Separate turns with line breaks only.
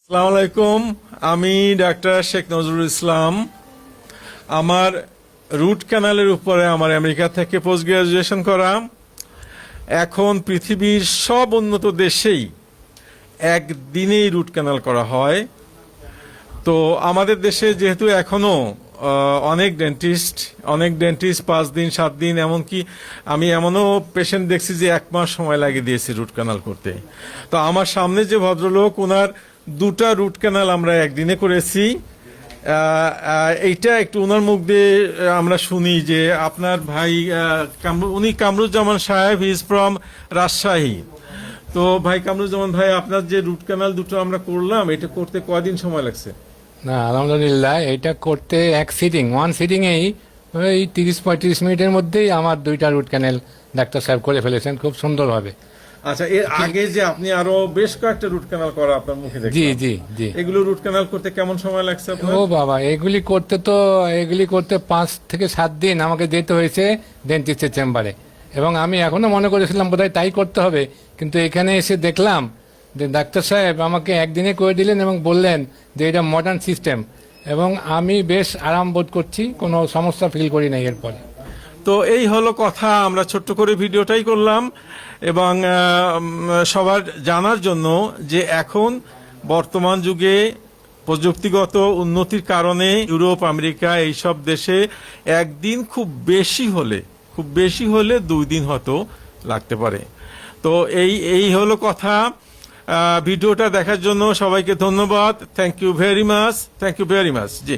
আসসালামু আলাইকুম। আমি ডাক্তার শেখ নজরুল ইসলাম। আমার রুট ক্যানালের উপরে আমার আমেরিকা থেকে পোস্ট গ্রাজুয়েশন করা। এখন পৃথিবীর সব উন্নত দেশেই একদিনেই রুট ক্যানাল করা হয়। তো আমাদের দেশে যেহেতু এখনো অনেক ডেন্টিস্ট 5 দিন 7 দিন, এমনকি আমি এমনও পেশেন্ট দেখছি যে 1 মাস সময় লাগিয়ে দিয়েছে রুট ক্যানাল করতে। তো আমার সামনে যে ভদ্রলোক, ওনার 2টা রুট ক্যানাল আমরা একদিনে করেছি। এইটা একটু ওনার মুখ দিয়ে আমরা শুনি যে আপনার ভাই উনি কামরুজ্জামান সাহেব, হি ইজ ফ্রম রাজশাহী। তো ভাই কামরুজ্জামান ভাই, আপনার যে রুট ক্যানাল 2টো আমরা করলাম, এটা করতে কয়দিন সময় লাগছে?
না, আলহামদুলিল্লাহ, এটা করতে ওয়ান সিটিংয়েই ওই 30-35 মিনিটের মধ্যেই আমার 2টা রুট ক্যানেল ডাক্তার সাহেব করে ফেলেছেন খুব সুন্দরভাবে।
আচ্ছা, এর আগে যে আপনি আরো বেশ কয়েকটা রুট ক্যানাল করা আপনার মুখে
জি
দেখলাম,
জি জি।
এগুলো রুট ক্যানাল করতে কেমন সময় লাগছে আপনার?
ও বাবা, এগুলি করতে 5 থেকে 7 দিন আমাকে যেতে হয়েছে ডেন্টিস্টের চেম্বারে। এবং আমি এখনো মনে করেছিলাম বোধহয় তাই করতে হবে, কিন্তু এখানে এসে দেখলাম যে ডাক্তার সাহেব আমাকে একদিনে করে দিলেন এবং বললেন যে এটা মডার্ন সিস্টেম, এবং আমি বেশ আরাম বোধ করছি, কোনো সমস্যা ফিল করি না এরপরে।
তো এই হলো কথা, আমরা ছোট্ট করে ভিডিওটাই করলাম এবং সবার জানার জন্য যে এখন বর্তমান যুগে প্রযুক্তিগত উন্নতির কারণে ইউরোপ, আমেরিকা এইসব দেশে একদিন খুব বেশি হলে 2 দিন হয়তো লাগতে পারে। তো এই হলো কথা। ভিডিওটা দেখার জন্য সবাইকে ধন্যবাদ। Thank you very much. G.